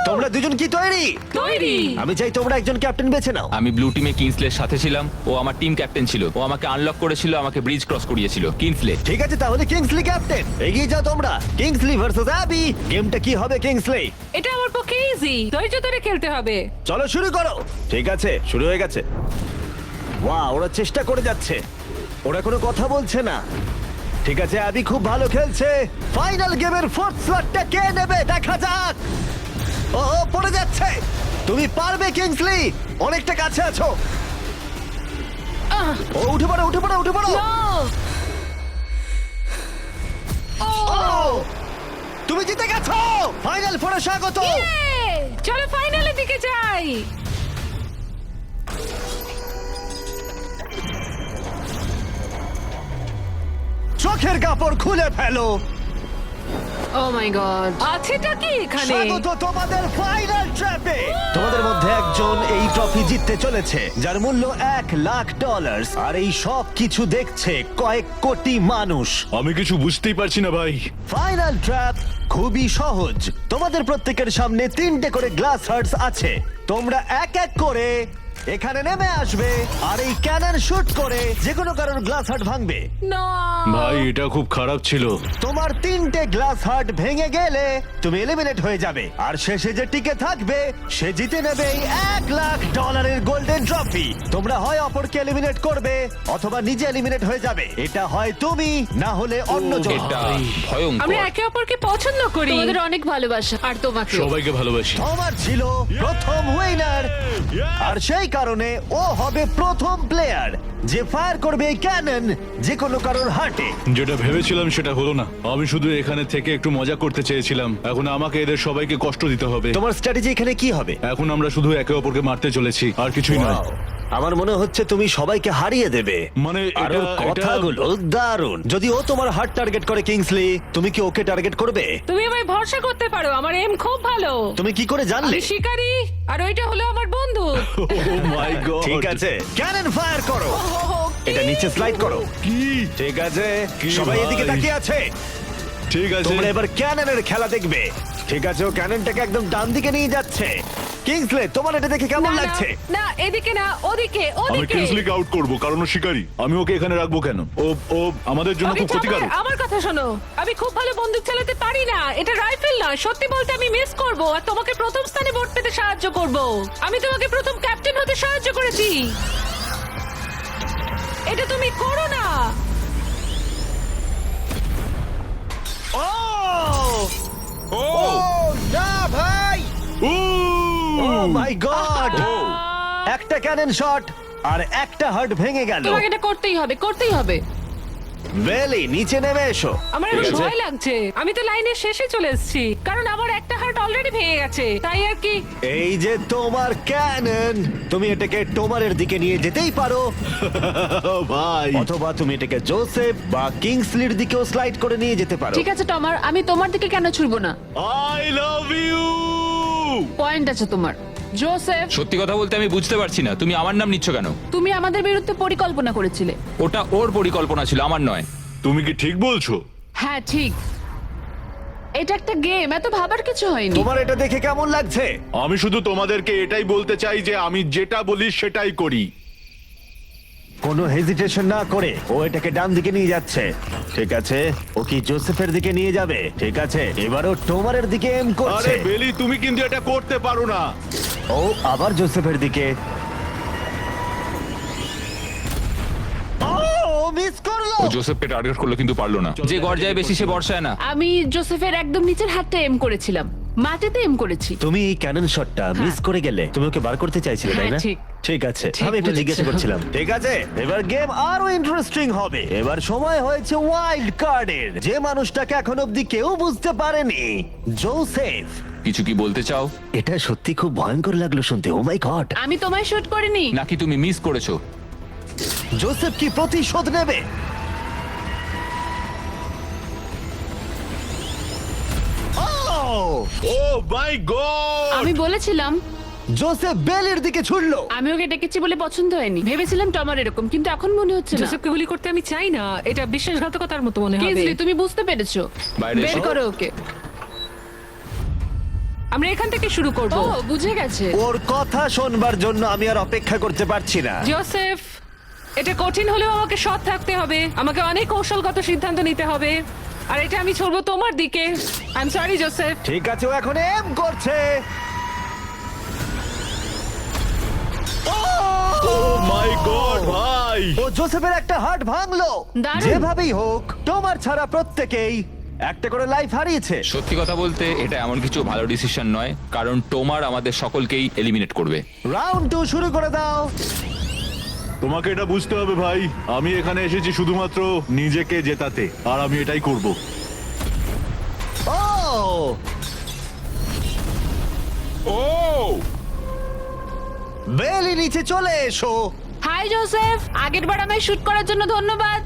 তোমরা দুজন কি তৈরি? তৈরি। আমি চাই তোমরা একজন ক্যাপ্টেন বেছে নাও। আমি ব্লু টিমে কিংসলের সাথে ছিলাম, ও আমার টিম ক্যাপ্টেন ছিল, ও আমাকে আনলক করেছিল, আমাকে ব্রিজ ক্রস করিয়েছিল। কিংসলে। ঠিক আছে, তাহলে কিংসলি ক্যাপ্টেন। এগিয়ে যাও তোমরা। Kingsley versus Abby. গেমটা কি হবে কিংসলি? এটা আমার পক্ষে ইজি, ধৈর্য ধরে খেলতে হবে। চলো শুরু করো। ঠিক আছে, শুরু হয়ে গেছে। ওয়াও, ওরা চেষ্টা করে যাচ্ছে, ওরা কোনো কথা বলছে না। ঠিক আছে, অ্যাবি খুব ভালো খেলছে। ফাইনাল গেমের ফোর্থ স্লটটা কে নেবে দেখা যাক। ও পড়ে যাচ্ছে। তুমি পারবে কিংসলি, অনেকটা কাছে আছো। ও উঠে পড়ো, উঠে পড়ো, উঠে পড়ো। ও, তুমি জিতে গেছো। ফাইনাল ফোরে স্বাগত। চলো ফাইনালের দিকে যাই। চোখের কাপড় খুলে ফেলো। ও মাই গড, আছেটা কি এখানে? স্বাগত তোমাদের ফাইনাল ট্র্যাপে। তোমাদের মধ্যে একজন এই ট্রফি জিততে চলেছে, যার মূল্য $1,00,000। আর এই সব কিছু দেখছে কয়েক কোটি মানুষ। আমি কিছু বুঝতেই পারছি না ভাই। ফাইনাল ট্র্যাপ খুবই সহজ। তোমাদের প্রত্যেকের সামনে 3টে করে গ্লাস হার্টস আছে। তোমরা এক এক করে এখানে নেমে আসবে আর এই ক্যানন শুট করে যে কোনো কারোর গ্লাস হার্ট ভাঙবে। না ভাই এটা খুব খারাপ ছিল। তোমার 3টে গ্লাস হার্ট ভেঙে গেলে তুমি এলিমিনেট হয়ে যাবে, আর শেষে যে টিকে থাকবে সে জিতে নেবে এই $1,00,000 গোল্ডেন ট্রফি। তোমরা হয় অপরকে এলিমিনেট করবে অথবা নিজে এলিমিনেট হয়ে যাবে। এটা হয় তুমি, না হলে অন্যজন। এটা আমরা ভয়ঙ্কর। একে অপরকে পছন্দ করি। তোমাদের অনেক ভালোবাসা আর তোমাকে। সবাইকে ভালোবাসি। তোমার ছিল প্রথম উইনার, আর সেই কারণে ও হবে প্রথম প্লেয়ার যে ফায়ার করবে এই ক্যানন যে কোনো কারোর হার্টে। যেটা ভেবেছিলাম সেটা হলো না। আমি শুধু এখানে থেকে একটু মজা করতে চেয়েছিলাম। এখন আমাকে এদের সবাইকে কষ্ট দিতে হবে। তোমার স্ট্র্যাটেজি এখানে কি হবে? এখন আমরা শুধু একে অপরকে মারতে চলেছি, আর কিছুই নয়। Wow, আমার মনে হচ্ছে তুমি সবাইকে হারিয়ে দেবে। মানে আর ওর এটা- কথাগুলো দারুণ। যদি ও তোমার হার্ট টার্গেট করে কিংসলি, তুমি কি ওকে টার্গেট করবে? তুমি আমায় ভরসা করতে পারো, আমার এম খুব ভালো। তুমি কি করে জানলে? আমি শিকারী আর ওইটা হলো আমার বন্ধু। ও মাই গড। ঠিক আছে, ক্যানন ফায়ার করো। এটা নিচে স্লাইড করো। কি? ঠিক আছে, কি সবাই ভাই? এদিকে তাকিয়ে আছে। ঠিক আছে। তোমরা এবার ক্যাননের খেলা দেখবে। ঠিক আছে, ও ক্যাননটাকে একদম ডান দিকে নিয়ে যাচ্ছে। কিংসলে, তোমার এটা দেখে কেমন না, না, লাগছে? না এদিকে না, ওদিকে আমি ওদিকে। কিংসলিকে আউট করব কারণ ও শিকারী। আমি ওকে এখানে রাখবো কেন? ও ও আমাদের জন্য আমি খুব ক্ষতিকারক। আমার কথা শোনো, আমি খুব ভালো বন্দুক চালাতে পারি না। এটা রাইফেল না। সত্যি বলতে আমি মিস করব আর তোমাকে প্রথম স্থানে ভোট পেতে সাহায্য করব। আমি তোমাকে প্রথম ক্যাপ্টেন হতে সাহায্য করেছি। এটা তুমি করো না। ও ও না ভাই! ও ও মাই গড! একটা ক্যানন শট আর একটা হার্ট ভেঙে গেল। তোমাকে এটা করতেই হবে, করতেই হবে। বেলি, নিচে নেমে এসো। আমার ঠিক এখন আছে? ভয় লাগছে। আমি তো লাইনের শেষে চলে এসেছি, কারণ আমার একটা হার্ট অলরেডি ভেঙে গেছে। তাই আর কি। এই যে তোমার ক্যানন, তুমি এটাকে টোমারের দিকে নিয়ে যেতেই পারো, ভাই। অথবা তুমি এটাকে জোসেফ বা কিংসলির দিকেও স্লাইড করে নিয়ে যেতে পারো। ঠিক আছে টমার, আমি তোমার দিকে কেন ছুড়বো না? I love you. পয়েন্ট আছে তোমার। জোসেফ, সত্যি কথা বলতে আমি বুঝতে পারছি না তুমি আমার নাম নিচ্ছ কেন। তুমি আমাদের বিরুদ্ধে পরিকল্পনা করেছিলে। ওটা ওর পরিকল্পনা ছিল, আমার নয়। তুমি কি ঠিক বলছো? হ্যাঁ ঠিক। এটা একটা গেম, এত ভাবার কিছু হয়নি। তোমার এটা দেখে কেমন লাগছে? আমি শুধু তোমাদেরকে এটাই বলতে চাই যে আমি যেটা বলি সেটাই করি। কোনো হেজিটেশন না করে ও এটাকে ডান দিকে নিয়ে যাচ্ছে। ঠিক আছে, ও কি জোসেফের দিকে নিয়ে যাবে? ঠিক আছে, এবারও টোমারের দিকে এম করছে। আরে বেলি, তুমি কিন্তু এটা করতে পারো না। ও আবার জোসেফের দিকে। ও মিস করলো। ও জোসেফকে টার্গেট করলো কিন্তু পারলো না। যে গর্জায় বেশি সে বর্ষায় না। আমি জোসেফের একদম নিচের হাতটা এম করেছিলাম, মাটিতে এম করেছি। তুমি এই ক্যানন শটটা মিস করে গেলে। তুমি ওকে বার করতে চাইছিলে, তাই না? হ্যাঁ, ঠিক। ঠিক আছে, ঠিক আমি একটু বলেছো। জিজ্ঞাসা করছিলাম। ঠিক আছে, এবার গেম আরো ইন্টারেস্টিং হবে। এবার সময় হয়েছে ওয়াইল্ড কার্ডের। যে মানুষটাকে এখন অব্দি কেউ বুঝতে পারেনি, জোসেফ। কিছু কি বলতে চাও? এটা সত্যি খুব ভয়ঙ্কর লাগলো শুনতে। ও মাই গড! আমি তোমায় শুট করিনি। নাকি তুমি মিস করেছো? জোসেফ কি প্রতিশোধ নেবে? ও মাই গড। আমি বলেছিলাম জোসেফ বেলের দিকে ছুড়লো। আমি ওকে ডেকেছি বলে পছন্দ হয়নি। ভেবেছিলাম টমার এরকম, কিন্তু এখন মনে হচ্ছে না। জোসেফকে গুলি করতে আমি চাই না। এটা বিশ্বাসঘাতকতার মতো মনে হবে। কিংসলি, তুমি বুঝতে পেরেছো। বাইরে বের এসো। করো ওকে। আমরা এখান থেকে শুরু করব। ও বুঝে গেছে। ওর কথা শোনবার জন্য আমি আর অপেক্ষা করতে পারছি না। জোসেফ, এটা কঠিন হলেও আমাকে সৎ থাকতে হবে, আমাকে অনেক কৌশলগত সিদ্ধান্ত নিতে হবে, আর এটা আমি ছড়বো তোমার দিকে। I am sorry Joseph. ঠিক আছে, ও এখন এম করছে। ও মাই গড ভাই! ও জোসেফের একটা হার্ট ভাঙলো। দারুণ। যেভাবেই হোক, তোমার ছাড়া প্রত্যেকেই একটা করে লাইফ হারিয়েছে। সত্যি কথা বলতে এটা এমন কিছু ভালো ডিসিশন নয়, কারণ টোমার আমাদের সকলকেই এলিমিনেট করবে। রাউন্ড 2 শুরু করে দাও। তোমাকে এটা বুঝতে হবে ভাই, আমি এখানে এসেছি শুধুমাত্র নিজেকে জেতাতে, আর আমি এটাই করব। ও ও বেলি, নিচে চলে এসো। হাই জোসেফ, আগের বার আমায় শুট করার জন্য ধন্যবাদ।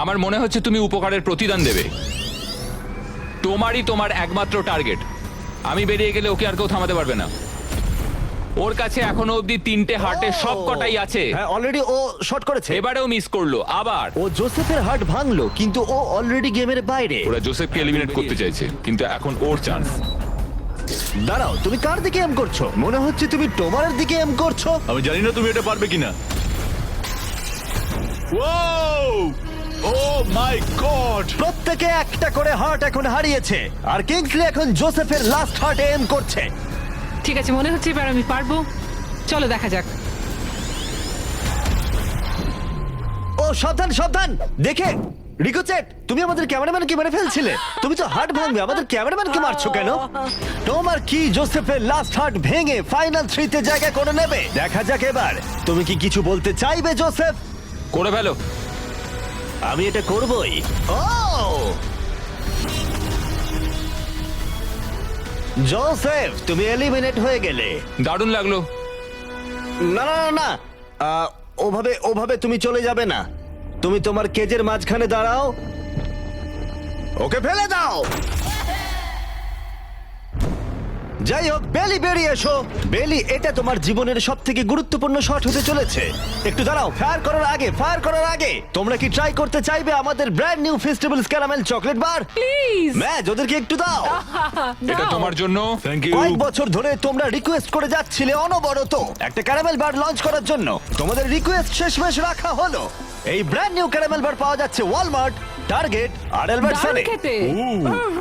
আমার মনে হচ্ছে তুমি উপকারের প্রতিদান দেবে। তোমারই তোমার একমাত্র টার্গেট। আমি বেরিয়ে গেলে ওকে আর কেউ থামাতে পারবে না। ওর কাছে এখনো অবধি 3টে হার্টের সব কটাই আছে। হ্যাঁ, অলরেডি ও শট করেছে। এবারেও মিস করলো আবার। ও জোসেফের হার্ট ভাঙলো, কিন্তু ও অলরেডি গেমের বাইরে। ওরা জোসেফকে এলিমিনেট করতে চাইছে, কিন্তু এখন ওর চান্স। দাঁড়াও, তুমি কার দিকে এম করছো? মনে হচ্ছে তুমি টোমারের দিকে এম করছো। আমি জানি না তুমি এটা পারবে কিনা। ও মাই গড! প্রত্যেকে একটা করে হার্ট এখন হারিয়েছে, আর কিংসলি এখন জোসেফের লাস্ট হার্টে এম করছে। ঠিক আছে, মনে হচ্ছে এবার আমি পারবো। চলো দেখা যাক। ও সাবধান সাবধান, দেখে রিকোচেট, তুমি আমাদের ক্যামেরাম্যানকে মেরে ফেলছিলে। তুমি তো হার্ট ভাঙবে, আমাদের ক্যামেরাম্যানকে মারছো কেন? তোমার কি জোসেফের লাস্ট হার্ট ভেঙে ফাইনাল 3 তে জায়গা করে নেবে? দেখা যাক এবার। তুমি কি কিছু বলতে চাইবে জোসেফ? করে ফেলো। আমি এটা করবই। ও জোসেফ, তুমি এলিমিনেট হয়ে গেলে। দারুণ লাগলো। না না না না, ওভাবে ওভাবে তুমি চলে যাবে না। তুমি তোমার কেজের মাঝখানে দাঁড়াও, ওকে ফেলে দাও। যাই হোক, বেলি বেরিয়ে এসো। বেলি, এটা তোমার জীবনের সব থেকে গুরুত্বপূর্ণ শট হতে চলেছে। একটু দাঁড়াও, ফায়ার করার আগে তোমরা কি ট্রাই করতে চাইবে আমাদের brand new festivals caramel chocolate bar? Please. Match ওদেরকে একটু দাও। এটা তোমার জন্য। Thank you. কয়েক বছর ধরে তোমরা রিকোয়েস্ট করে যাচ্ছিলে অনবরত একটা ক্যারামেল বার লঞ্চ করার জন্য। তোমাদের রিকোয়েস্ট শেষমেশ রাখা হলো। এই ব্র্যান্ড নিউ ক্যারামেল বার পাওয়া যাচ্ছে ওয়ালমার্ট, টার্গেট আর অ্যালবার্টসনে। খেতে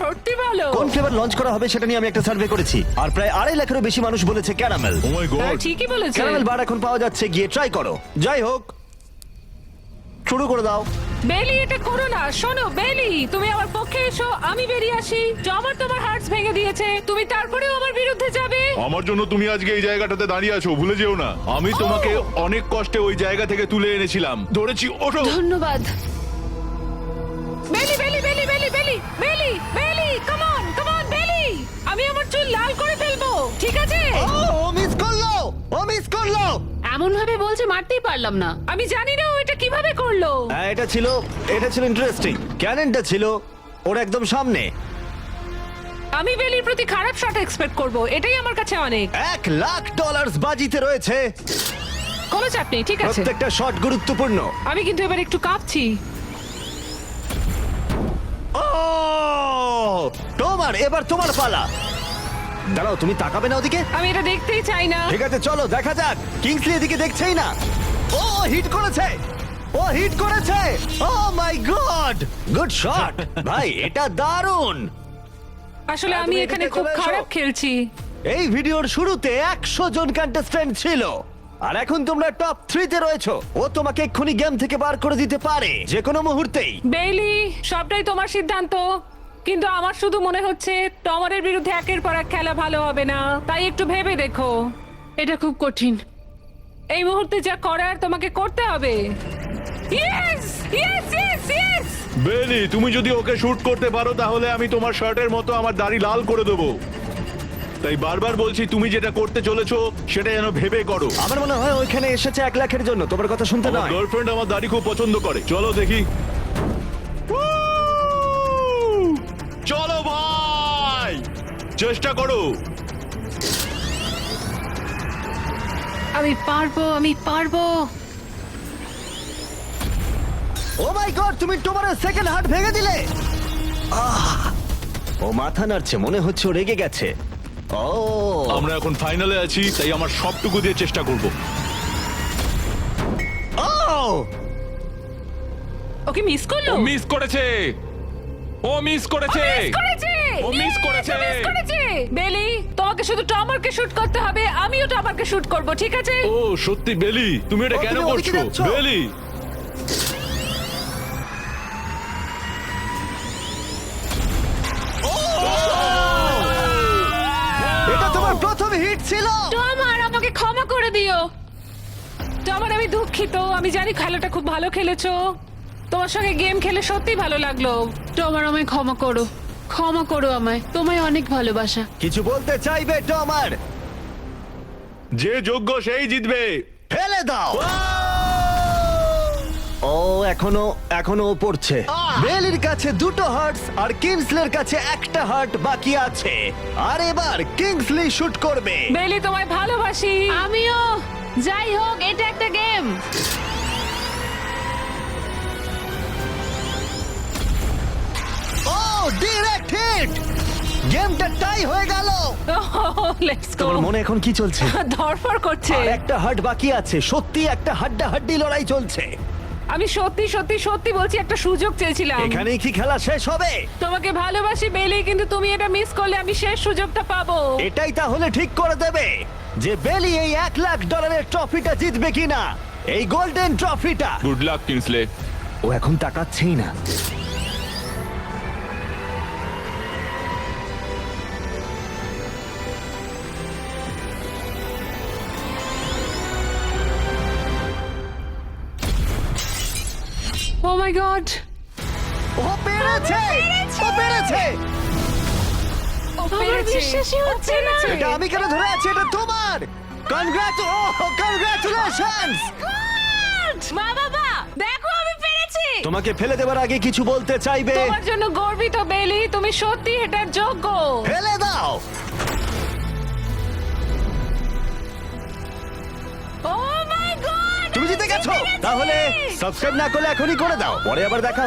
সত্যি ভালো। কোন ফ্লেভার লঞ্চ করা হবে সেটা নিয়ে আমি একটা সার্ভে করেছি, আর প্রায় 2.5 লাখেরও বেশি মানুষ বলেছে ক্যারামেল। ও মাই হ্যাঁ, গড! ঠিকই বলেছে। ক্যারামেল বার এখন পাওয়া যাচ্ছে, গিয়ে ট্রাই করো। যাই হোক, শুরু করে দাও। বেলি, এটা করো না। শোনো বেলি, তুমি আমার পক্ষে এসো, আমি বেরিয়ে আসি। আমার তোমার হার্টস ভেঙে দিয়েছে, তুমি তারপরেও আমার বিরুদ্ধে যাবে? আমার জন্য তুমি আজকে এই জায়গাটাতে দাঁড়িয়ে আছো, ভুলে যেও না। আমি তোমাকে অনেক কষ্টে ওই জায়গা থেকে তুলে এনেছিলাম, ধরেছি। ওঠো। ধন্যবাদ। বেলি বেলি বেলি বেলি বেলি বেলি বেলি, কাম অন বেলি, আমি আমার চুল লাল করে ফেলবো, ঠিক আছে? ও মিস করলো। এমন ভাবে বলছে মারতেই পারলাম না। আমি জানি না ও এটা কিভাবে করলো। হ্যাঁ, এটা ছিল ইন্টারেস্টিং। ক্যাননটা ছিল ওর একদম সামনে। আমি বেলির প্রতি খারাপ শট এক্সপেক্ট করব, এটাই আমার কাছে অনেক। $1,00,000 বাজিতে রয়েছে। কোনো চাপ নেই, ঠিক আছে। প্রত্যেকটা শট গুরুত্বপূর্ণ। আমি কিন্তু এবার একটু কাঁপছি। ও তোমার, এবার তোমার পালা। দাঁড়াও, তুমি তাকাবে না ওদিকে? আমি এটা দেখতেই চাই না। ঠিক আছে, চলো দেখা যাক। কিংসলি এদিকে দেখছেই না। ও হিট করেছে। ও মাই গড, গুড শট ভাই, এটা দারুণ। আসলে হ্যাঁ, আমি তুমি এখানে এদিকে খুব চলে এসো। খারাপ খেলছি। এই ভিডিওর শুরুতে 100 জন কন্টেস্ট্যান্ট ছিল, আর এখন তোমরা টপ 3 তে রয়েছো। ও তোমাকে এক্ষুনি গেম থেকে বার করে দিতে পারে যে কোনো মুহূর্তেই। বেইলি, সবটাই তোমার সিদ্ধান্ত, কিন্তু আমার শুধু মনে হচ্ছে টমারের বিরুদ্ধে একের পর এক খেলা ভালো হবে না, তাই একটু ভেবে দেখো। এটা খুব কঠিন। এই মুহূর্তে যা করার তোমাকে করতে হবে। Yes yes yes yes. বেলি, তুমি যদি ওকে শুট করতে পারো তাহলে আমি তোমার শার্টের মতো আমার দাড়ি লাল করে দেবো। তাই বারবার বলছি, তুমি যেটা করতে চলেছো সেটা যেন ভেবে করো। আমার মনে হয় ওইখানে এসেছে 1 লাখের জন্য, তোমার কথা শুনতে আমার নয়। গার্লফ্রেন্ড আমার দাড়ি খুব পছন্দ করে। চলো দেখি। চলো ভাই, চেষ্টা করো। আমি পারবো। ও মাই গড, তুমি তোমার সেকেন্ড হার্ট ভেঙে দিলে। ও মাথা নাড়ছে, মনে হচ্ছে ও রেগে গেছে। ও আমরা এখন ফাইনালে আছি, তাই আমার সবটুকু দিয়ে চেষ্টা করব। ও ওকে মিস করলো? ও মিস করেছে, ও মিস করেছে, করেছে! ও মিস করেছে। মিস করেছে! বেলি, তোমাকে শুধু টমারকে শুট করতে হবে, আমিও টমারকে শুট করব, ঠিক আছে? ও সত্যি বেলি, তুমি এটা ও, কেন তুমি ওদিকে করছো যাচ্ছ? বেলি? এটা তোমার প্রথম হিট ছিল। টমার, আমাকে ক্ষমা করে দিও। টমার, আমি দুঃখিত, আমি জানি খেলাটা খুব ভালো খেলেছো, তোমার সঙ্গে গেম খেলে সত্যি ভালো লাগলো। টমার, আমায় ক্ষমা করো, ক্ষমা করো আমায়, তোমায় অনেক ভালোবাসা। কিছু বলতে চাইবে টমার? যে যোগ্য সেই জিতবে। ফেলে দাও। ও এখনো ও পড়ছে। বেলির কাছে দুটো হার্টস আর কিংসলের কাছে একটা হার্ট বাকি আছে। আর এবার কিংসলি শুট করবে। বেলি, তোমায় ভালোবাসি। আমিও। যাই হোক, এটা একটা গেম। ও ডিরেক্ট হিট। গেমটা টাই হয়ে গেল। Let's go. তোমার মনে এখন কি চলছে? ধরফর করছে। আর একটা হার্ট বাকি আছে। সত্যি একটা হাড্ডাহাড্ডি লড়াই চলছে। আমি সত্যি সত্যি সত্যি বলছি, একটা সুযোগ চেয়েছিলাম। এখানেই কি খেলা শেষ হবে? তোমাকে ভালোবাসি বেলি, কিন্তু তুমি এটা মিস করলে আমি শেষ সুযোগটা পাবো। এটাই তাহলে ঠিক করে দেবে যে বেলি এই $1,00,000 ট্রফিটা জিতবে কিনা, এই গোল্ডেন ট্রফিটা। Good luck Kingsley. ও এখন তাকাচ্ছেই না। ও মাই গড, ও পেরেছে! ও পেরেছে! আমার বিশ্বাসই হচ্ছে না। এটা আমি কেন ধরে আছি? এটা তোমার। কনগ্রাচুলেশনস! মা বাবা, দেখো আমি পেরেছি। তোমাকে ফেলে দেবার আগে কিছু বলতে চাইবে? তোমার জন্য গর্বিত বেলি, তুমি সত্যি এটার যোগ্য। ফেলে দাও। ও মাই গড, তুমি জিতে গেছো। তাহলে সাবস্ক্রাইব না করলে এখনই করে দাও, পরে আবার দেখা